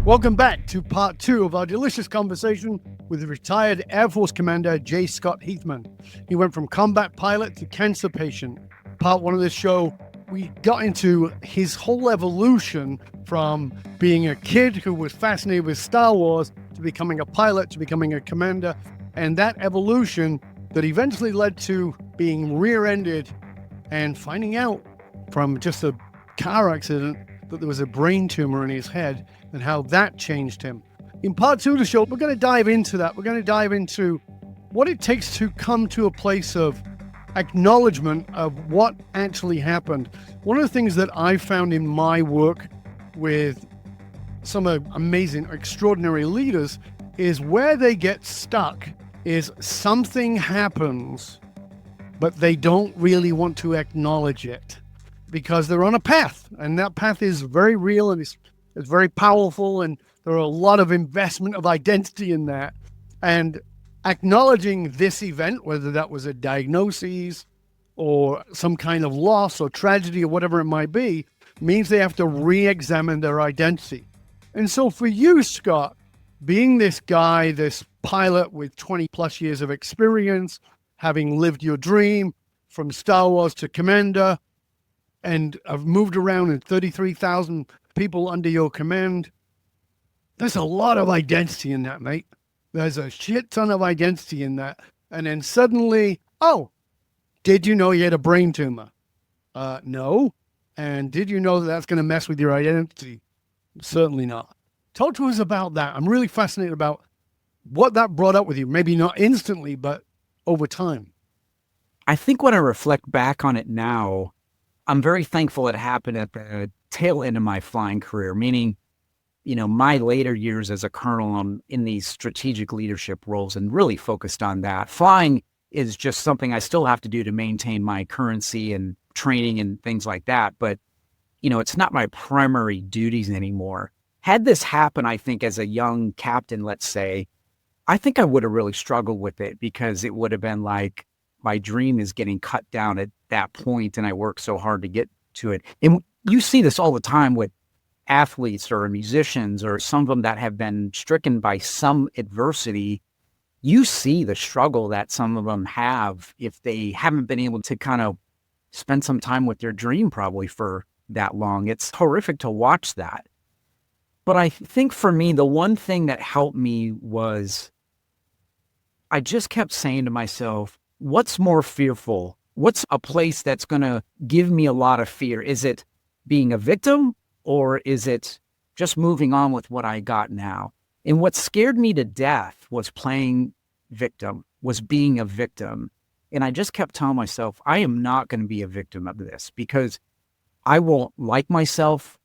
Welcome back to part 2 of our delicious conversation with retired Air Force Commander J. Scot Heathman. He went from combat pilot to cancer patient. Part 1 of this show, we got into his whole evolution from being a kid who was fascinated with Star Wars to becoming a pilot to becoming a commander, and that evolution that eventually led to being rear-ended and finding out from just a car accident that there was a brain tumor in his head and how that changed him. In part 2 of the show, we're going to dive into that. We're going to dive into what it takes to come to a place of acknowledgement of what actually happened. One of the things that I found in my work with some amazing, extraordinary leaders is where they get stuck is something happens, but they don't really want to acknowledge it because they're on a path, and that path is very real and it's very powerful, and there are a lot of investment of identity in that. And acknowledging this event, whether that was a diagnosis or some kind of loss or tragedy or whatever it might be, means they have to re-examine their identity. And so for you, Scott, being this guy, this pilot with 20 plus years of experience, having lived your dream from Star Wars to commander, and I've moved around in 33,000 people under your command. There's a lot of identity in that, mate. There's a shit ton of identity in that. And then suddenly, oh, did you know you had a brain tumor? No. And did you know that that's going to mess with your identity? Certainly not. Talk to us about that. I'm really fascinated about what that brought up with you. Maybe not instantly, but over time. I think when I reflect back on it now, I'm very thankful it happened at the tail end of my flying career, meaning, my later years as a colonel in these strategic leadership roles and really focused on that. Flying is just something I still have to do to maintain my currency and training and things like that. But, it's not my primary duties anymore. Had this happen, I think, as a young captain, let's say, I think I would have really struggled with it because it would have been like, my dream is getting cut down at that point, and I worked so hard to get to it. And you see this all the time with athletes or musicians or some of them that have been stricken by some adversity. You see the struggle that some of them have if they haven't been able to kind of spend some time with their dream probably for that long. It's horrific to watch that. But I think for me, the one thing that helped me was I just kept saying to myself, what's more fearful? What's a place that's going to give me a lot of fear? Is it being a victim, or is it just moving on with what I got now? And what scared me to death was playing victim, was being a victim. And I just kept telling myself, I am not going to be a victim of this because I won't like myself.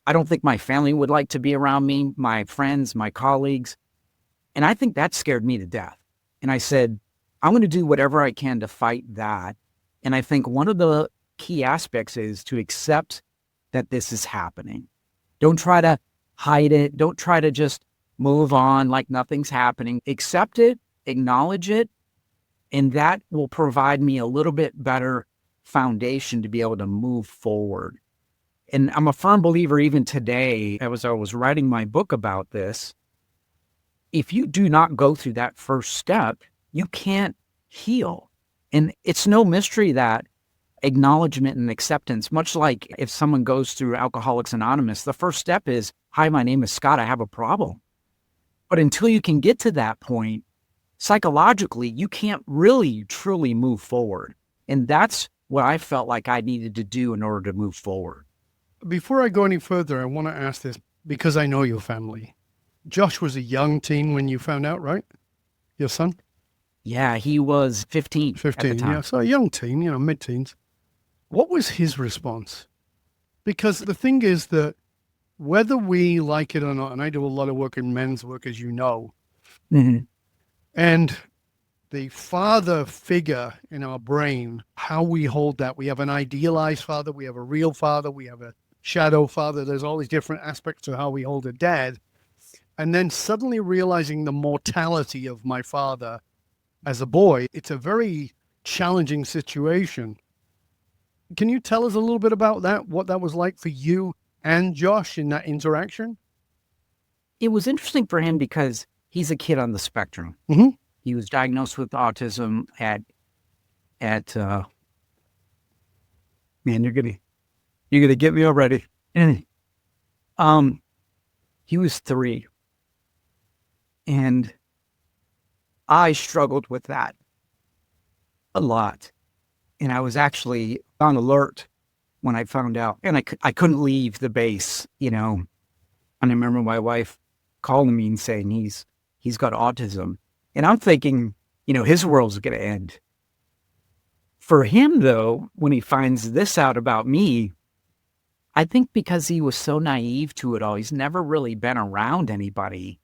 I don't think my family would like to be around me, my friends, my colleagues. And I think that scared me to death. And I said, I'm going to do whatever I can to fight that. And I think one of the key aspects is to accept that this is happening. Don't try to hide it. Don't try to just move on like nothing's happening. Accept it, acknowledge it, and that will provide me a little bit better foundation to be able to move forward. And I'm a firm believer even today, as I was writing my book about this, if you do not go through that first step, you can't heal. And it's no mystery that acknowledgement and acceptance, much like if someone goes through Alcoholics Anonymous, the first step is, hi, my name is Scott, I have a problem. But until you can get to that point, psychologically, you can't really, truly move forward. And that's what I felt like I needed to do in order to move forward. Before I go any further, I want to ask this because I know your family. Josh was a young teen when you found out, right? Your son? Yeah, he was 15 15, at the time. Yeah, so a young teen, mid-teens. What was his response? Because the thing is that whether we like it or not, and I do a lot of work in men's work, as you know, and the father figure in our brain, how we hold that. We have an idealized father, we have a real father, we have a shadow father. There's all these different aspects to how we hold a dad. And then suddenly realizing the mortality of my father as a boy, it's a very challenging situation. Can you tell us a little bit about that, what that was like for you and Josh in that interaction? it was interesting for him because he's a kid on the spectrum. Mm-hmm. He was diagnosed with autism at man, you're gonna get me already. He was 3, and I struggled with that a lot. And I was actually on alert when I found out, and I couldn't leave the base, And I remember my wife calling me and saying he's got autism, and I'm thinking, his world's going to end. For him, though, when he finds this out about me, I think because he was so naive to it all, he's never really been around anybody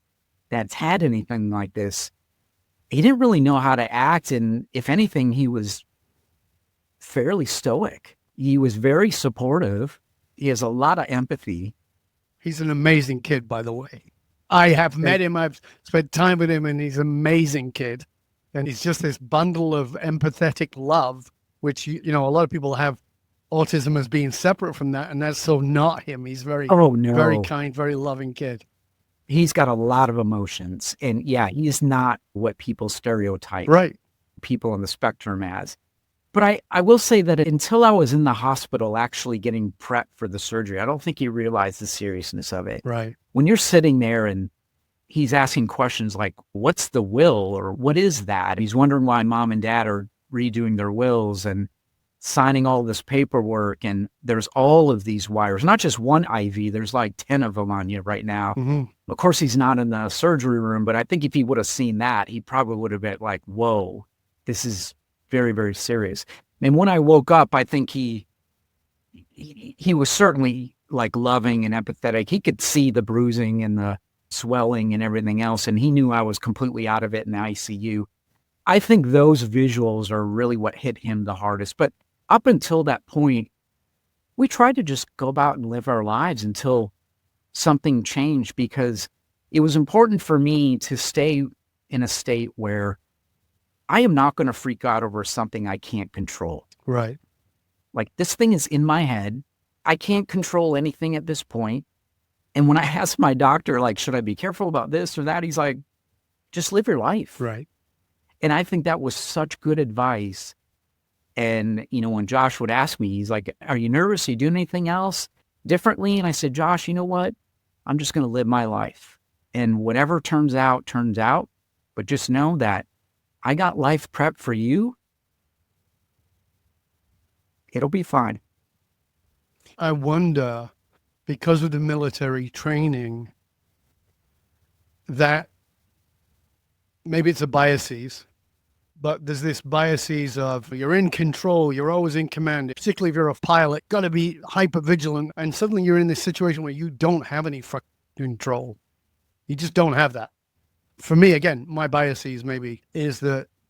that's had anything like this. He didn't really know how to act, and if anything, he was fairly stoic. He was very supportive. He has a lot of empathy. He's an amazing kid, by the way. I have met him. I've spent time with him, and he's an amazing kid. And he's just this bundle of empathetic love, which, a lot of people have autism as being separate from that, and that's so not him. He's very kind, very loving kid. He's got a lot of emotions. And yeah, he's not what people stereotype people on the spectrum as. But I will say that until I was in the hospital actually getting prepped for the surgery, I don't think he realized the seriousness of it. Right. When you're sitting there and he's asking questions like, what's the will, or what is that? He's wondering why mom and dad are redoing their wills and signing all this paperwork. And there's all of these wires, not just one IV. There's like 10 of them on you right now. Mm-hmm. Of course, he's not in the surgery room, but I think if he would have seen that, he probably would have been like, whoa, this is very, very serious. And when I woke up, I think he was certainly like loving and empathetic. He could see the bruising and the swelling and everything else, and he knew I was completely out of it in the ICU. I think those visuals are really what hit him the hardest. But up until that point, we tried to just go about and live our lives until something changed, because it was important for me to stay in a state where I am not going to freak out over something I can't control. Right. Like, this thing is in my head. I can't control anything at this point. And when I asked my doctor, like, should I be careful about this or that? He's like, just live your life. Right. And I think that was such good advice. And, when Josh would ask me, he's like, are you nervous? Are you doing anything else differently? And I said, Josh, you know what? I'm just going to live my life. And whatever turns out, turns out. But just know that I got life prepped for you. It'll be fine. I wonder, because of the military training, that maybe it's a biases, but there's this biases of you're in control, you're always in command, particularly if you're a pilot, got to be hyper vigilant, and suddenly you're in this situation where you don't have any control. You just don't have that. For me, again, my biases maybe is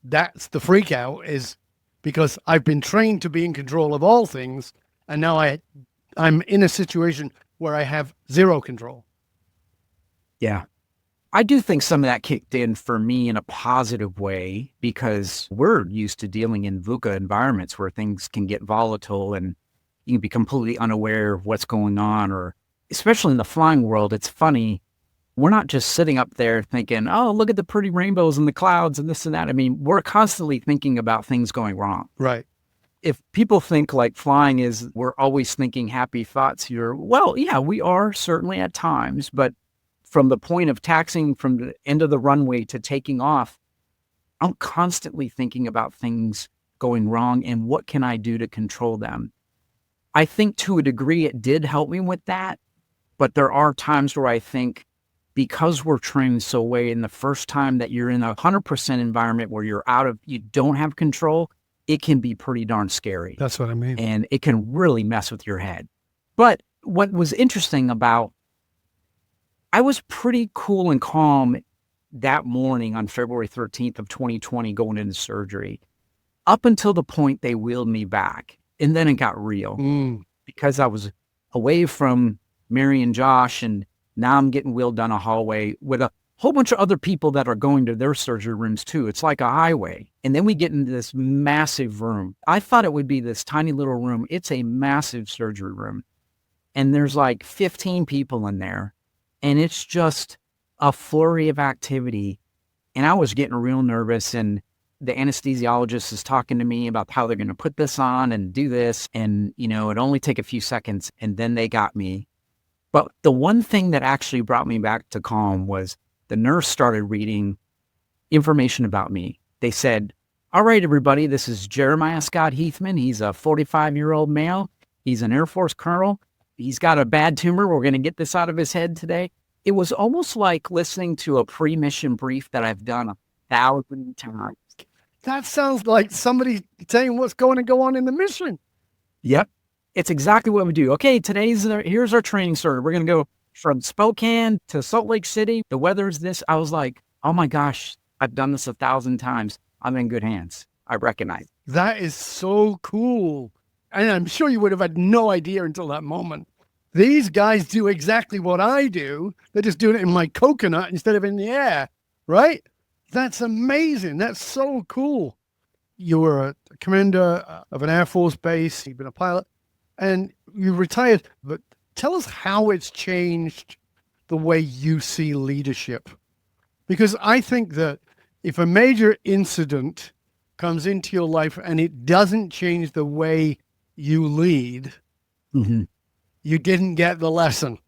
that's the freak out, is because I've been trained to be in control of all things, and now I'm in a situation where I have zero control. Yeah. I do think some of that kicked in for me in a positive way, because we're used to dealing in VUCA environments where things can get volatile and you can be completely unaware of what's going on. Or especially in the flying world, it's funny. We're not just sitting up there thinking, oh, look at the pretty rainbows in the clouds and this and that. I mean, we're constantly thinking about things going wrong. Right. If people think like flying is, we're always thinking happy thoughts here. Well, yeah, we are certainly at times, but from the point of taxiing from the end of the runway to taking off, I'm constantly thinking about things going wrong and what can I do to control them. I think to a degree it did help me with that, but there are times where I think, because we're trained so way, in the first time that you're in a 100% environment where you don't have control, it can be pretty darn scary. That's what I mean. And it can really mess with your head. But what was interesting about, I was pretty cool and calm that morning on February 13th of 2020 going into surgery, up until the point they wheeled me back. And then it got real because I was away from Mary and Josh, and now I'm getting wheeled down a hallway with a whole bunch of other people that are going to their surgery rooms too. It's like a highway. And then we get into this massive room. I thought it would be this tiny little room. It's a massive surgery room. And there's like 15 people in there. And it's just a flurry of activity, and I was getting real nervous, and the anesthesiologist is talking to me about how they're going to put this on and do this. And, it'd only take a few seconds, and then they got me. But the one thing that actually brought me back to calm was the nurse started reading information about me. They said, all right, everybody, this is Jeremiah Scot Heathman. He's a 45-year-old male. He's an Air Force colonel. He's got a bad tumor. We're going to get this out of his head today. It was almost like listening to a pre-mission brief that I've done 1,000 times. That sounds like somebody saying what's going to go on in the mission. Yep. It's exactly what we do. Okay, here's our training starter. We're going to go from Spokane to Salt Lake City. The weather is this. I was like, oh my gosh, I've done this 1,000 times. I'm in good hands. I recognize. That is so cool. And I'm sure you would have had no idea until that moment. These guys do exactly what I do. They're just doing it in my coconut instead of in the air, right? That's amazing. That's so cool. You were a commander of an Air Force base. You've been a pilot and you retired. But tell us how it's changed the way you see leadership. Because I think that if a major incident comes into your life and it doesn't change the way you lead, you didn't get the lesson.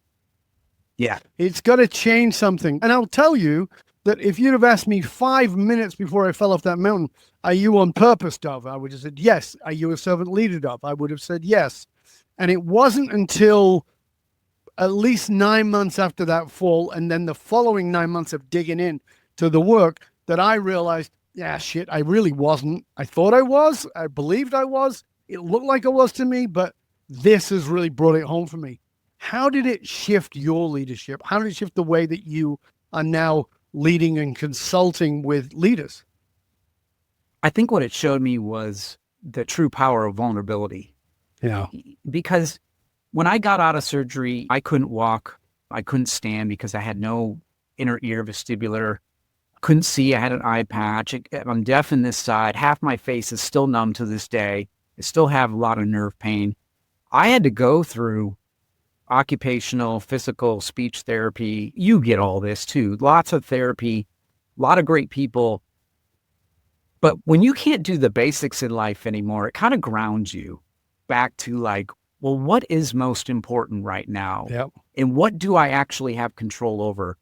Yeah. It's got to change something. And I'll tell you that if you'd have asked me 5 minutes before I fell off that mountain, are you on purpose, Dov? I would have said, yes. Are you a servant leader, Dov? I would have said, yes. And it wasn't until at least 9 months after that fall, and then the following 9 months of digging in to the work, that I realized, yeah, shit, I really wasn't. I thought I was. I believed I was. It looked like I was to me, but this has really brought it home for me. How did it shift your leadership? How did it shift the way that you are now leading and consulting with leaders? I think what it showed me was the true power of vulnerability. Yeah. Because when I got out of surgery, I couldn't walk. I couldn't stand because I had no inner ear vestibular. Couldn't see. I had an eye patch. I'm deaf in this side. Half my face is still numb to this day. I still have a lot of nerve pain. I had to go through occupational, physical, speech therapy. You get all this too. Lots of therapy, a lot of great people. But when you can't do the basics in life anymore, it kind of grounds you back to like, well, what is most important right now? Yep. And what do I actually have control over?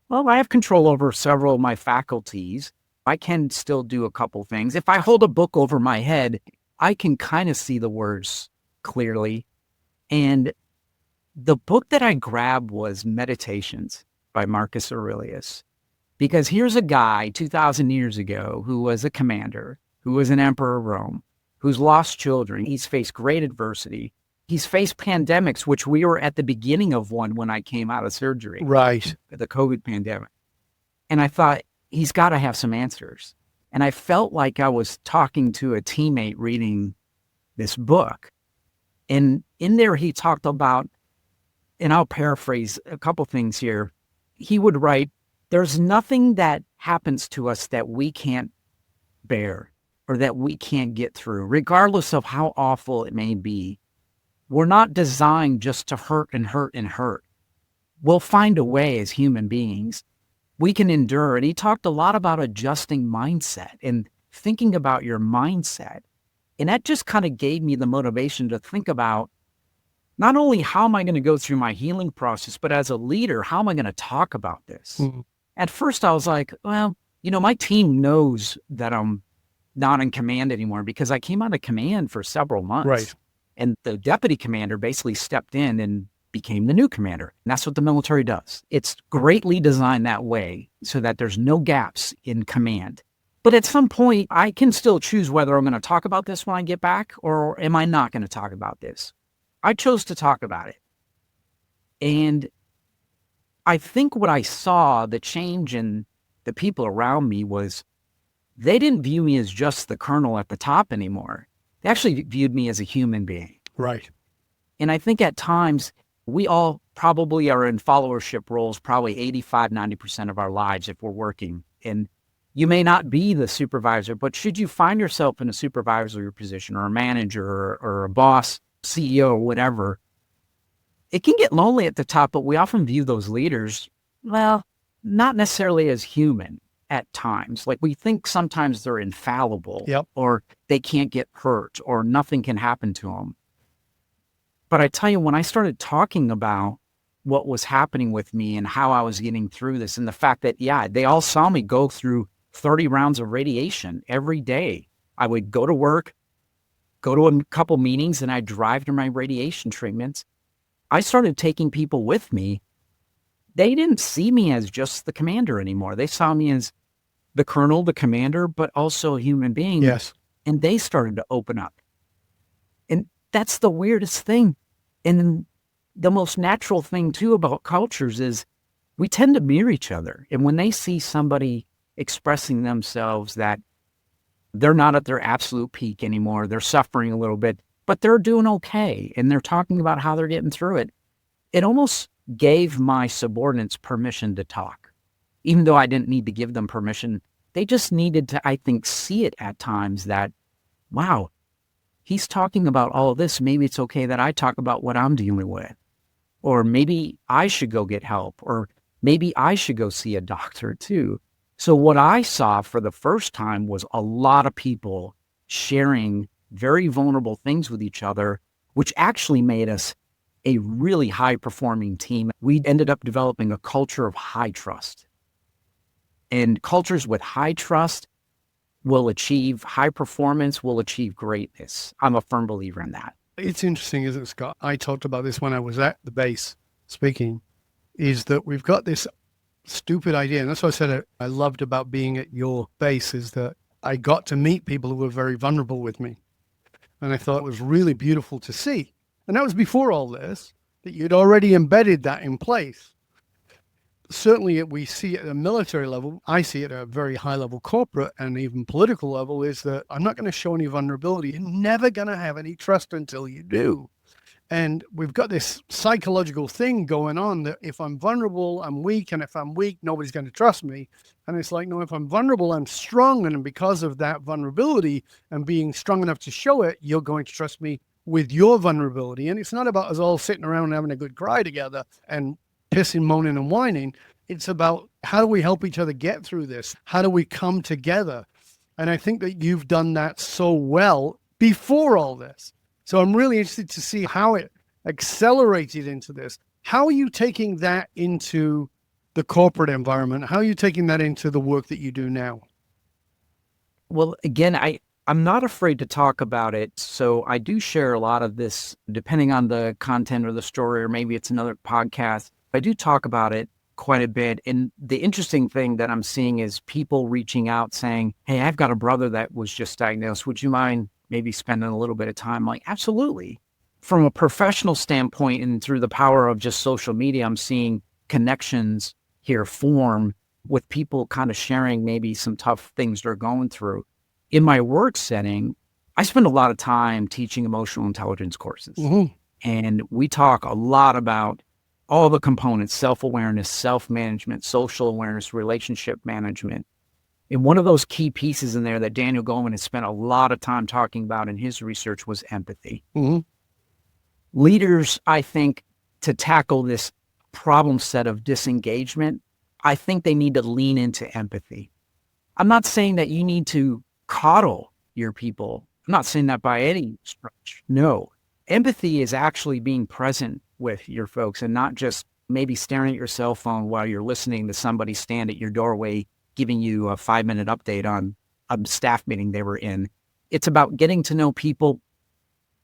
Well, I have control over several of my faculties. I can still do a couple things. If I hold a book over my head, I can kind of see the words clearly. And the book that I grabbed was Meditations by Marcus Aurelius. Because here's a guy 2,000 years ago who was a commander, who was an emperor of Rome, who's lost children. He's faced great adversity. He's faced pandemics, which we were at the beginning of one when I came out of surgery. Right. The COVID pandemic. And I thought, he's got to have some answers. And I felt like I was talking to a teammate reading this book. And in there, he talked about, and I'll paraphrase a couple things here. He would write, there's nothing that happens to us that we can't bear or that we can't get through, regardless of how awful it may be. We're not designed just to hurt and hurt and hurt. We'll find a way as human beings. We can endure. And he talked a lot about adjusting mindset and thinking about your mindset. And that just kind of gave me the motivation to think about not only how am I going to go through my healing process, but as a leader, how am I going to talk about this? Mm-hmm. At first, I was like, well, my team knows that I'm not in command anymore because I came out of command for several months. Right. And the deputy commander basically stepped in and became the new commander. And that's what the military does. It's greatly designed that way so that there's no gaps in command. But at some point, I can still choose whether I'm going to talk about this when I get back or am I not going to talk about this. I chose to talk about it. And I think what I saw, the change in the people around me was they didn't view me as just the colonel at the top anymore. They actually viewed me as a human being. Right. And I think at times we all probably are in followership roles, probably 85, 90% of our lives if we're working. And you may not be the supervisor, but should you find yourself in a supervisory position or a manager or a boss, CEO or whatever, it can get lonely at the top, but we often view those leaders, well, not necessarily as human at times. Like we think sometimes they're infallible Yep. or they can't get hurt or nothing can happen to them. But I tell you, when I started talking about what was happening with me and how I was getting through this and the fact that, yeah, they all saw me go through 30 rounds of radiation every day. I would go to work, go to a couple meetings, and I'd drive to my radiation treatments. I started taking people with me. They didn't see me as just the commander anymore. They saw me as the colonel, the commander, but also a human being. Yes. And they started to open up. And that's the weirdest thing. And the most natural thing too about cultures is we tend to mirror each other. And when they see somebody expressing themselves that they're not at their absolute peak anymore, they're suffering a little bit, but they're doing okay. And they're talking about how they're getting through it. It almost gave my subordinates permission to talk. Even though I didn't need to give them permission, they just needed to, I think, see it at times that, wow, he's talking about all of this. Maybe it's okay that I talk about what I'm dealing with. Or maybe I should go get help. Or maybe I should go see a doctor too. So what I saw for the first time was a lot of people sharing very vulnerable things with each other, which actually made us a really high-performing team. We ended up developing a culture of high trust. And cultures with high trust will achieve high performance, will achieve greatness. I'm a firm believer in that. It's interesting, isn't it, Scott? I talked about this when I was at the base speaking, is that we've got this stupid idea. And that's what I said I loved about being at your base, is that I got to meet people who were very vulnerable with me. And I thought it was really beautiful to see. And that was before all this, that you'd already embedded that in place. Certainly we see it at a military level, I see it at a very high level corporate and even political level, is that I'm not going to show any vulnerability. You're never going to have any trust until you do. And we've got this psychological thing going on that if I'm vulnerable, I'm weak. And if I'm weak, nobody's going to trust me. And it's like, no, if I'm vulnerable, I'm strong. And because of that vulnerability and being strong enough to show it, you're going to trust me with your vulnerability. And it's not about us all sitting around and having a good cry together and pissing, moaning, and whining. It's about how do we help each other get through this? How do we come together? And I think that you've done that so well before all this. So I'm really interested to see how it accelerated into this. How are you taking that into the corporate environment? How are you taking that into the work that you do now? Well, again, I'm not afraid to talk about it. So I do share a lot of this, depending on the content or the story, or maybe it's another podcast. I do talk about it quite a bit. And the interesting thing that I'm seeing is people reaching out saying, hey, I've got a brother that was just diagnosed. Would you mind maybe spending a little bit of time? Like, absolutely. From a professional standpoint and through the power of just social media, I'm seeing connections here form with people kind of sharing maybe some tough things they're going through. In my work setting, I spend a lot of time teaching emotional intelligence courses. Mm-hmm. And we talk a lot about all the components: self-awareness, self-management, social awareness, relationship management. And one of those key pieces in there that Daniel Goleman has spent a lot of time talking about in his research was empathy. Mm-hmm. Leaders, I think, to tackle this problem set of disengagement, I think they need to lean into empathy. I'm not saying that you need to coddle your people. I'm not saying that by any stretch. No. Empathy is actually being present with your folks and not just maybe staring at your cell phone while you're listening to somebody stand at your doorway giving you a 5-minute update on a staff meeting they were in. It's about getting to know people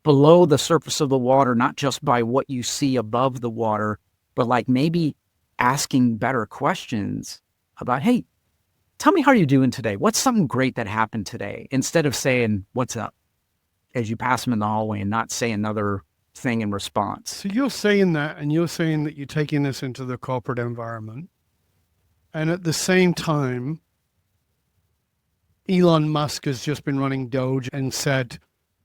below the surface of the water, not just by what you see above the water, but like maybe asking better questions about, hey, tell me how you're doing today. What's something great that happened today? Instead of saying, what's up, as you pass them in the hallway and not say another thing in response. So you're saying that, and you're saying that you're taking this into the corporate environment. And at the same time, Elon Musk has just been running Doge and said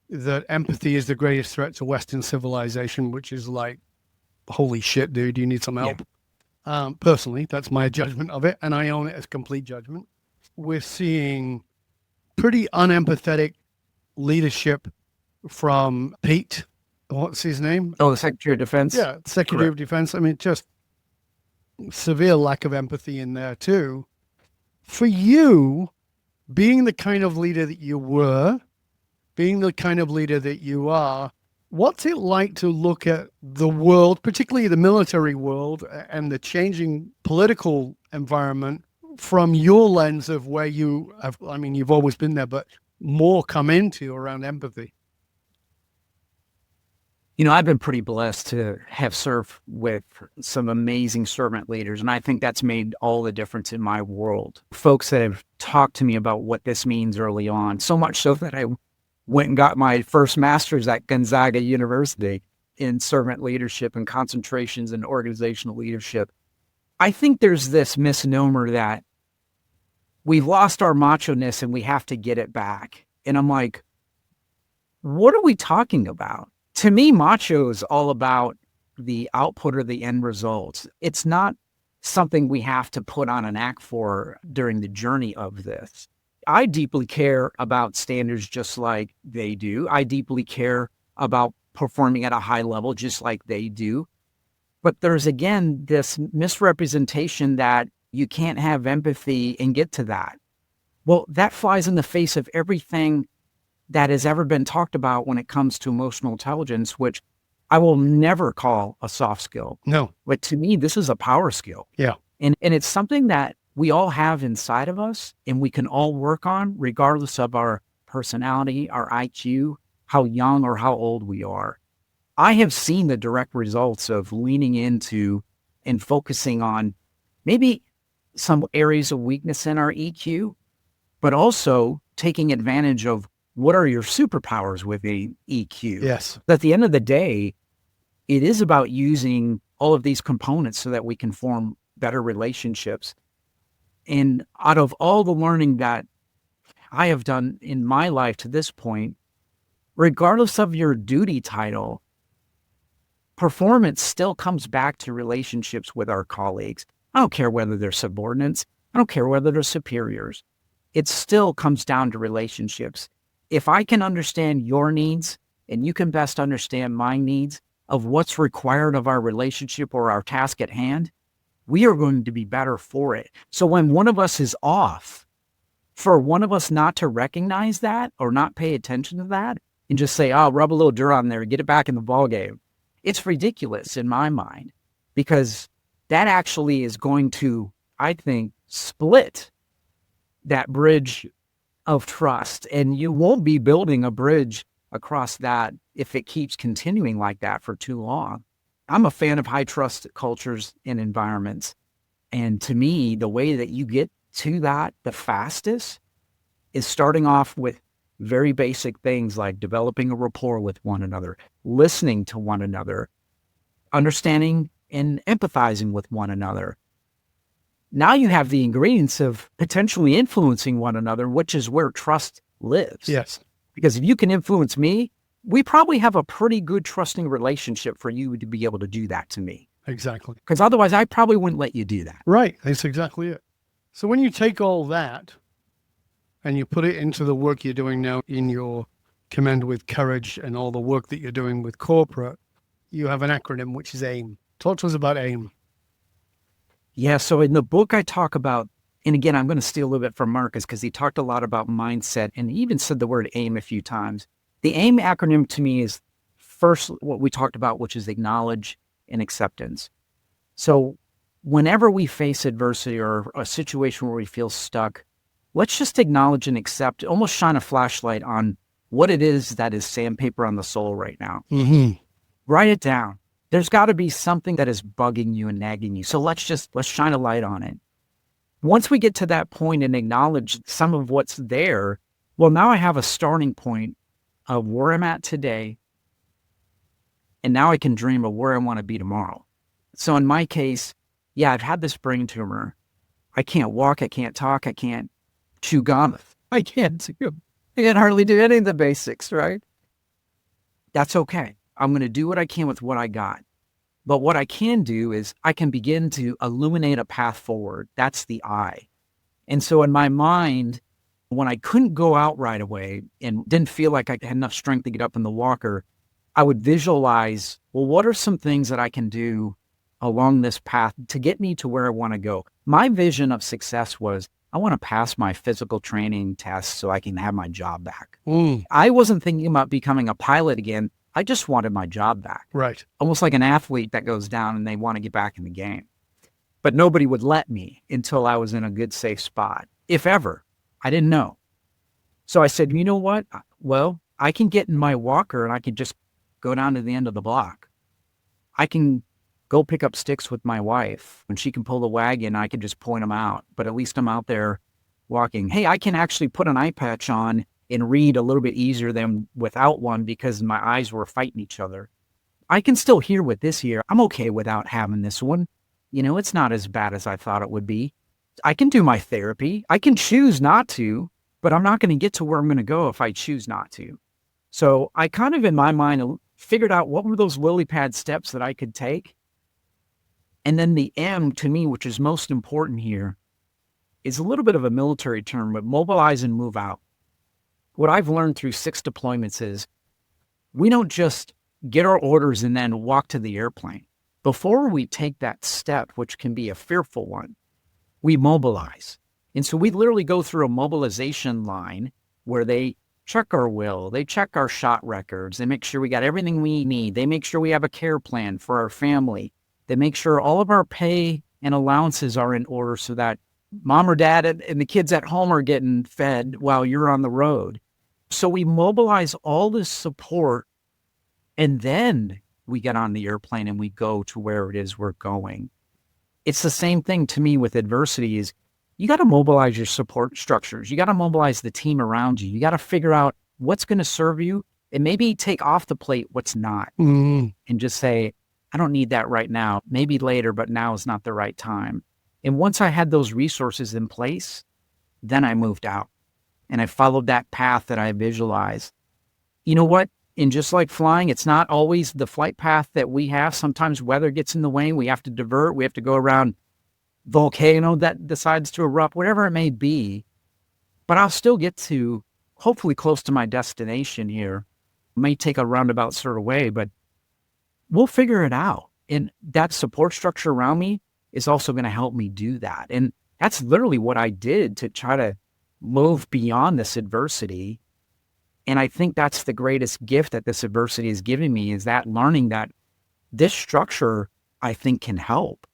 that empathy is the greatest threat to Western civilization, which is like, holy shit, dude, you need some help. Yeah. Personally, that's my judgment of it, and I own it as complete judgment. We're seeing pretty unempathetic leadership from Pete. What's his name? Oh, the Secretary of Defense? Yeah, Secretary of Defense. I mean, just severe lack of empathy in there too. For you, being the kind of leader that you were, being the kind of leader that you are, what's it like to look at the world, particularly the military world and the changing political environment from your lens of where you have, I mean, you've always been there, but more come into around empathy? I've been pretty blessed to have served with some amazing servant leaders, and I think that's made all the difference in my world. Folks that have talked to me about what this means early on, so much so that I went and got my first master's at Gonzaga University in servant leadership and concentrations in organizational leadership. I think there's this misnomer that we've lost our macho-ness and we have to get it back. And I'm like, what are we talking about? To me, macho is all about the output or the end results. It's not something we have to put on an act for during the journey of this. I deeply care about standards just like they do. I deeply care about performing at a high level just like they do. But there's, again, this misrepresentation that you can't have empathy and get to that. Well, that flies in the face of everything that has ever been talked about when it comes to emotional intelligence, which I will never call a soft skill. No. But to me, this is a power skill. Yeah. And it's something that we all have inside of us and we can all work on regardless of our personality, our IQ, how young or how old we are. I have seen the direct results of leaning into and focusing on maybe some areas of weakness in our EQ, but also taking advantage of what are your superpowers within EQ? Yes. At the end of the day, it is about using all of these components so that we can form better relationships. And out of all the learning that I have done in my life to this point, regardless of your duty title, performance still comes back to relationships with our colleagues. I don't care whether they're subordinates. I don't care whether they're superiors. It still comes down to relationships. If I can understand your needs and you can best understand my needs of what's required of our relationship or our task at hand, we are going to be better for it. So when one of us is off, for one of us not to recognize that or not pay attention to that and just say, oh, rub a little dirt on there, get it back in the ballgame, it's ridiculous in my mind, because that actually is going to, I think, split that bridge of trust. And you won't be building a bridge across that if it keeps continuing like that for too long. I'm a fan of high trust cultures and environments. And to me, the way that you get to that the fastest is starting off with very basic things like developing a rapport with one another, listening to one another, understanding and empathizing with one another. Now you have the ingredients of potentially influencing one another, which is where trust lives. Yes. Because if you can influence me, we probably have a pretty good trusting relationship for you to be able to do that to me. Exactly. Because otherwise, I probably wouldn't let you do that. Right. That's exactly it. So when you take all that and you put it into the work you're doing now in your Command with Courage and all the work that you're doing with corporate, you have an acronym, which is AIM. Talk to us about AIM. Yeah, so in the book I talk about, and again, I'm going to steal a little bit from Marcus because he talked a lot about mindset and he even said the word AIM a few times. The AIM acronym to me is first what we talked about, which is acknowledge and acceptance. So whenever we face adversity or a situation where we feel stuck, let's just acknowledge and accept, almost shine a flashlight on what it is that is sandpaper on the soul right now. Mm-hmm. Write it down. There's got to be something that is bugging you and nagging you. So let's shine a light on it. Once we get to that point and acknowledge some of what's there, well, now I have a starting point of where I'm at today. And now I can dream of where I want to be tomorrow. So in my case, yeah, I've had this brain tumor. I can't walk. I can't talk. I can't chew gum. I can't hardly do any of the basics, right? That's okay. I'm going to do what I can with what I got. But what I can do is I can begin to illuminate a path forward. That's the I. And so in my mind, when I couldn't go out right away and didn't feel like I had enough strength to get up in the walker, I would visualize, well, what are some things that I can do along this path to get me to where I want to go. My vision of success was I want to pass my physical training tests so I can have my job back. I wasn't thinking about becoming a pilot again. I just wanted my job back. Right. Almost like an athlete that goes down and they want to get back in the game. But nobody would let me until I was in a good, safe spot, if ever. I didn't know. So I said, you know what? Well, I can get in my walker and I can just go down to the end of the block. I can go pick up sticks with my wife. When she can pull the wagon, I can just point them out. But at least I'm out there walking. Hey, I can actually put an eye patch on and read a little bit easier than without one because my eyes were fighting each other. I can still hear with this here. I'm okay without having this one. You know, it's not as bad as I thought it would be. I can do my therapy. I can choose not to, but I'm not going to get to where I'm going to go if I choose not to. So I kind of, in my mind, figured out what were those lily pad steps that I could take. And then the M, to me, which is most important here, is a little bit of a military term, but mobilize and move out. What I've learned through 6 deployments is we don't just get our orders and then walk to the airplane. Before we take that step, which can be a fearful one, we mobilize. And so we literally go through a mobilization line where they check our will, they check our shot records, they make sure we got everything we need, they make sure we have a care plan for our family, they make sure all of our pay and allowances are in order so that mom or dad and the kids at home are getting fed while you're on the road. So we mobilize all this support, and then we get on the airplane and we go to where it is we're going. It's the same thing to me with adversity is you got to mobilize your support structures. You got to mobilize the team around you. You got to figure out what's going to serve you and maybe take off the plate what's not and just say, I don't need that right now. Maybe later, but now is not the right time. And once I had those resources in place, then I moved out and I followed that path that I visualized. You know what? And just like flying, it's not always the flight path that we have. Sometimes weather gets in the way. We have to divert. We have to go around volcano that decides to erupt, whatever it may be. But I'll still get to hopefully close to my destination here. It may take a roundabout sort of way, but we'll figure it out. And that support structure around me is also going to help me do that. And that's literally what I did to try to move beyond this adversity. And I think that's the greatest gift that this adversity is giving me is that learning that this structure, I think, can help.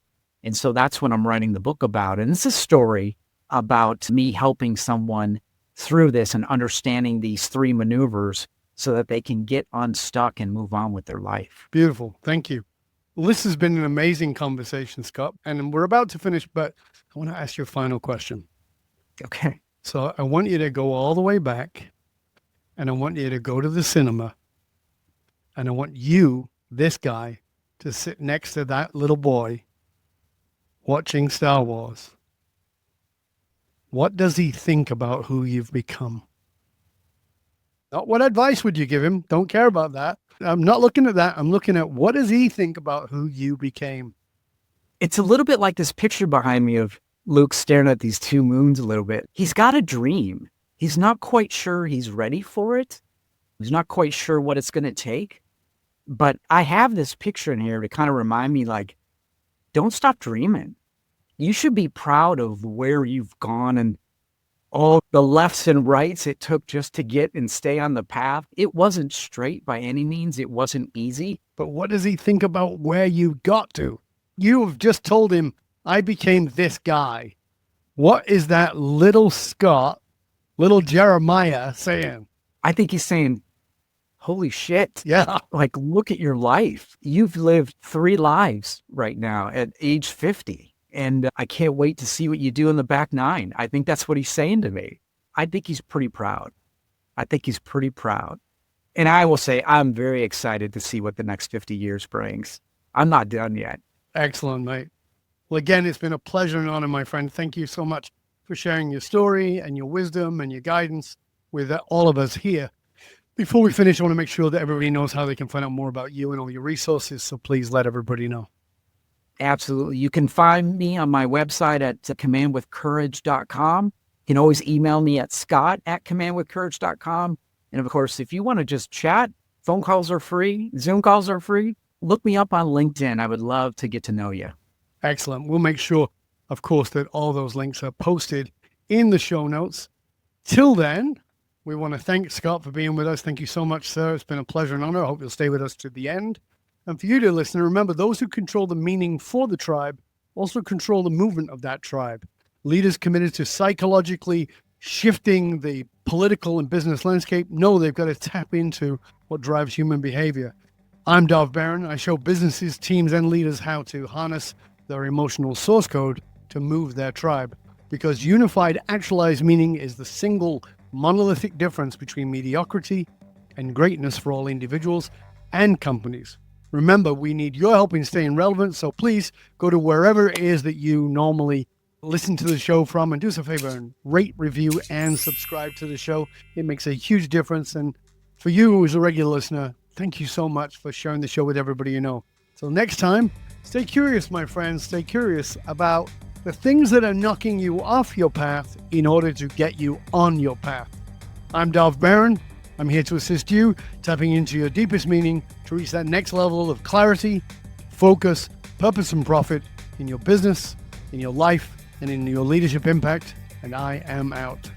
And so that's what I'm writing the book about. And it's a story about me helping someone through this and understanding these 3 maneuvers so that they can get unstuck and move on with their life. Beautiful. Thank you. Well, this has been an amazing conversation, Scott. And we're about to finish, but I want to ask you a final question. Okay. So I want you to go all the way back. And I want you to go to the cinema and I want you, this guy, to sit next to that little boy watching Star Wars. What does he think about who you've become? Not what advice would you give him? Don't care about that. I'm not looking at that. I'm looking at what does he think about who you became? It's a little bit like this picture behind me of Luke staring at these 2 moons a little bit. He's got a dream. He's not quite sure he's ready for it. He's not quite sure what it's going to take. But I have this picture in here to kind of remind me, like, don't stop dreaming. You should be proud of where you've gone and all the lefts and rights it took just to get and stay on the path. It wasn't straight by any means. It wasn't easy. But what does he think about where you got to? You have just told him, I became this guy. What is that little Scott, little Jeremiah saying? I think he's saying, holy shit. Yeah. Like, look at your life. You've lived 3 lives right now at age 50. And I can't wait to see what you do in the back 9. I think that's what he's saying to me. I think he's pretty proud. And I will say, I'm very excited to see what the next 50 years brings. I'm not done yet. Excellent, mate. Well, again, it's been a pleasure and honor, my friend. Thank you so much for sharing your story and your wisdom and your guidance with all of us here. Before we finish, I want to make sure that everybody knows how they can find out more about you and all your resources. So please let everybody know. Absolutely. You can find me on my website at commandwithcourage.com. You can always email me at scott@commandwithcourage.com. And of course, if you want to just chat, phone calls are free, Zoom calls are free. look me up on LinkedIn. I would love to get to know you. Excellent. We'll make sure, of course, that all those links are posted in the show notes. Till then, we want to thank Scott for being with us. Thank you so much, sir. It's been a pleasure and honor. I hope you'll stay with us to the end. And for you, dear listener, remember, those who control the meaning for the tribe also control the movement of that tribe. Leaders committed to psychologically shifting the political and business landscape know they've got to tap into what drives human behavior. I'm Dov Barron. I show businesses, teams, and leaders how to harness their emotional source code to move their tribe. Because unified actualized meaning is the single monolithic difference between mediocrity and greatness for all individuals and companies. Remember, we need your help in staying relevant, so please go to wherever it is that you normally listen to the show from and do us a favor and rate, review, and subscribe to the show. It makes a huge difference. And for you as a regular listener, thank you so much for sharing the show with everybody you know. Till next time, stay curious, my friends. Stay curious about the things that are knocking you off your path in order to get you on your path. I'm Dov Barron. I'm here to assist you tapping into your deepest meaning to reach that next level of clarity, focus, purpose, and profit in your business, in your life, and in your leadership impact. And I am out.